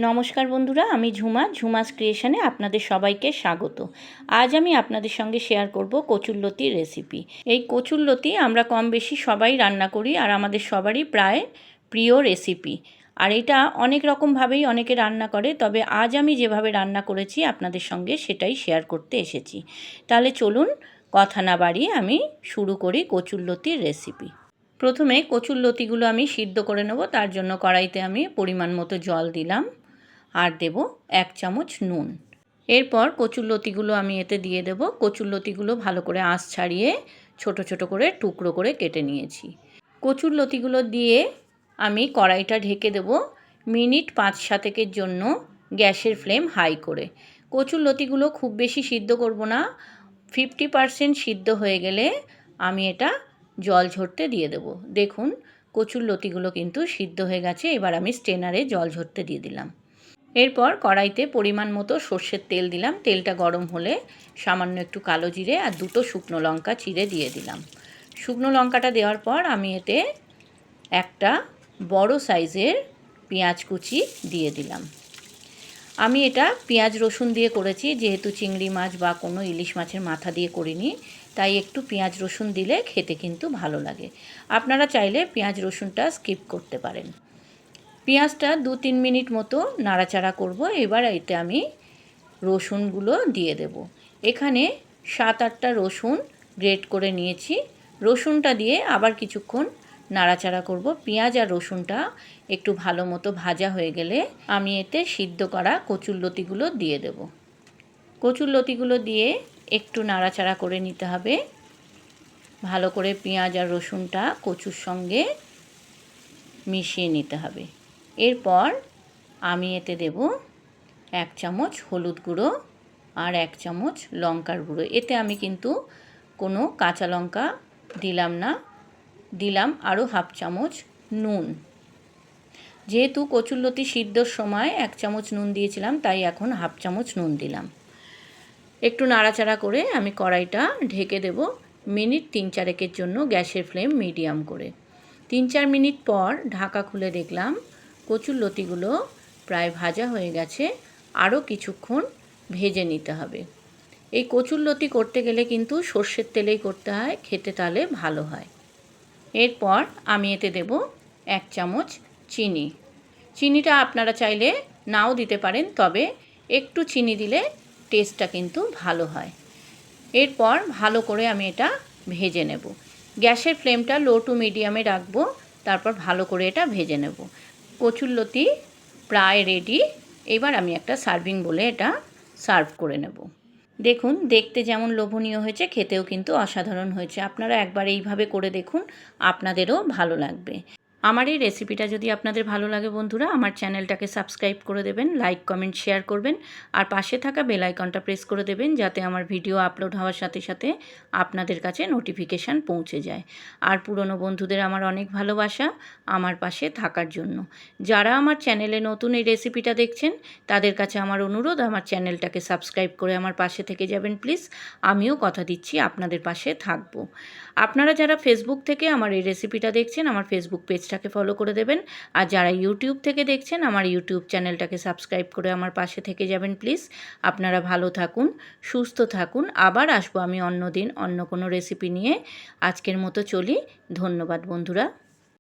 নমস্কার বন্ধুরা, আমি ঝুমাস ক্রিয়েশনে আপনাদের সবাইকে স্বাগত। আজ আমি আপনাদের সঙ্গে শেয়ার করব কচুরলতির রেসিপি। এই কচুরলতি আমরা কম বেশি সবাই রান্না করি আর আমাদের সবারই প্রায় প্রিয় রেসিপি। আর এটা অনেক রকমভাবেই অনেকে রান্না করে, তবে আজ আমি যেভাবে রান্না করেছি আপনাদের সঙ্গে সেটাই শেয়ার করতে এসেছি। তাহলে চলুন কথা না বাড়িয়ে আমি শুরু করি কচুরলতির রেসিপি। প্রথমে কচুরলতিগুলো আমি সিদ্ধ করে নেব। তার জন্য কড়াইতে আমি পরিমাণ মতো জল দিলাম আর দেব 1 চামচ নুন। এরপর কচুরলতিগুলো আমি এতে দিয়ে দেব। কচুরলতিগুলো ভালো করে আঁশ ছাড়িয়ে ছোট ছোট করে টুকরো করে কেটে নিয়েছি। কচুরলতিগুলো দিয়ে আমি কড়াইটা ঢেকে দেব মিনিট 5-7 জন্য গ্যাসের ফ্লেম হাই করে। কচুরলতিগুলো খুব বেশি সিদ্ধ করব না, 50% সিদ্ধ হয়ে গেলে আমি এটা জল ঝরতে দিয়ে দেব। দেখুন কচুরলতিগুলো কিন্তু সিদ্ধ হয়ে গেছে। এবার আমি স্ট্রেনারে জল ঝরতে দিয়ে দিলাম। এরপর কড়াইতে পরিমাণ মতো সর্ষের তেল দিলাম। তেলটা গরম হলে সামান্য একটু কালো জিরে আর 2টো শুকনো লঙ্কা চিড়ে দিয়ে দিলাম। শুকনো লঙ্কাটা দেওয়ার পর আমি এতে একটা বড় সাইজের পেঁয়াজ কুচি দিয়ে দিলাম। আমি এটা পেঁয়াজ রসুন দিয়ে করেছি, যেহেতু চিংড়ি মাছ বা কোনো ইলিশ মাছের মাথা দিয়ে করিনি, তাই একটু পেঁয়াজ রসুন দিলে খেতে কিন্তু ভালো লাগে। আপনারা চাইলে পেঁয়াজ রসুনটা স্কিপ করতে পারেন। পেঁয়াজটা 2-3 মিনিট মতো নাড়াচাড়া করব। এবার এতে আমি রসুনগুলো দিয়ে দেব। এখানে 7-8টা রসুন গ্রেট করে নিয়েছি। রসুনটা দিয়ে আবার কিছুক্ষণ নাড়াচাড়া করব। পেঁয়াজ আর রসুনটা একটু ভালো মতো ভাজা হয়ে গেলে আমি এতে সিদ্ধ করা কচুরলতিগুলো দিয়ে দেব। কচুরলতিগুলো দিয়ে একটু নাড়াচাড়া করে নিতে হবে। ভালো করে পেঁয়াজ আর রসুনটা কচুর সঙ্গে মিশিয়ে নিতে হবে। এরপর আমি এতে দেব 1 চামচ হলুদ গুঁড়ো আর 1 চামচ লঙ্কার গুঁড়ো। এতে আমি কিন্তু কোনো কাঁচা লঙ্কা দিলাম না, দিলাম আরও 1/2 চামচ নুন। যেহেতু কচুরলতি সিদ্ধর সময় 1 চামচ নুন দিয়েছিলাম, তাই এখন 1/2 চামচ নুন দিলাম। একটু নাড়াচাড়া করে আমি কড়াইটা ঢেকে দেব মিনিট 3-4 জন্য গ্যাসের ফ্লেম মিডিয়াম করে। 3-4 মিনিট পর ঢাকা খুলে দেখলাম কচুরলতিগুলো প্রায় ভাজা হয়ে গেছে। আরও কিছুক্ষণ ভেজে নিতে হবে। এই কচুরলতি করতে গেলে কিন্তু সর্ষের তেলেই করতে হয়, খেতে তাহলে ভালো হয়। এরপর আমি এতে দেব 1 চামচ চিনি। চিনিটা আপনারা চাইলে নাও দিতে পারেন, তবে একটু চিনি দিলে টেস্টটা কিন্তু ভালো হয়। এরপর ভালো করে আমি এটা ভেজে নেব। গ্যাসের ফ্লেমটা লো টু মিডিয়ামে রাখবো, তারপর ভালো করে এটা ভেজে নেব। কচুরলতি প্রায় রেডি। এবার আমি একটা সার্ভিং বলে এটা সার্ভ করে নেব। দেখুন দেখতে যেমন লোভনীয় হয়েছে, খেতেও কিন্তু অসাধারণ হয়েছে। আপনারা একবার এইভাবে করে দেখুন, আপনাদেরও ভালো লাগবে। আমার এই রেসিপিটা যদি আপনাদের ভালো লাগে বন্ধুরা, আমার চ্যানেলটাকে সাবস্ক্রাইব করে দেবেন, লাইক কমেন্ট শেয়ার করবেন আর পাশে থাকা বেল আইকনটা প্রেস করে দেবেন, যাতে আমার ভিডিও আপলোড হওয়ার সাথে সাথে আপনাদের কাছে নোটিফিকেশান পৌঁছে যায়। আর পুরনো বন্ধুদের আমার অনেক ভালোবাসা আমার পাশে থাকার জন্য। যারা আমার চ্যানেলে নতুন এই রেসিপিটা দেখছেন তাদের কাছে আমার অনুরোধ, আমার চ্যানেলটাকে সাবস্ক্রাইব করে আমার পাশে থেকে যাবেন প্লিজ। আমিও কথা দিচ্ছি আপনাদের পাশে থাকবো। আপনারা যারা ফেসবুক থেকে আমার এই রেসিপিটা দেখছেন, আমার ফেসবুক পেজটাকে ফলো করে দেবেন। আর যারা ইউটিউব থেকে দেখছেন, আমার ইউটিউব চ্যানেলটাকে সাবস্ক্রাইব করে আমার পাশে থেকে যাবেন প্লিজ। আপনারা ভালো থাকুন, সুস্থ থাকুন। আবার আসবো আমি অন্য দিন অন্য কোনো রেসিপি নিয়ে। আজকের মতো চলি। ধন্যবাদ বন্ধুরা।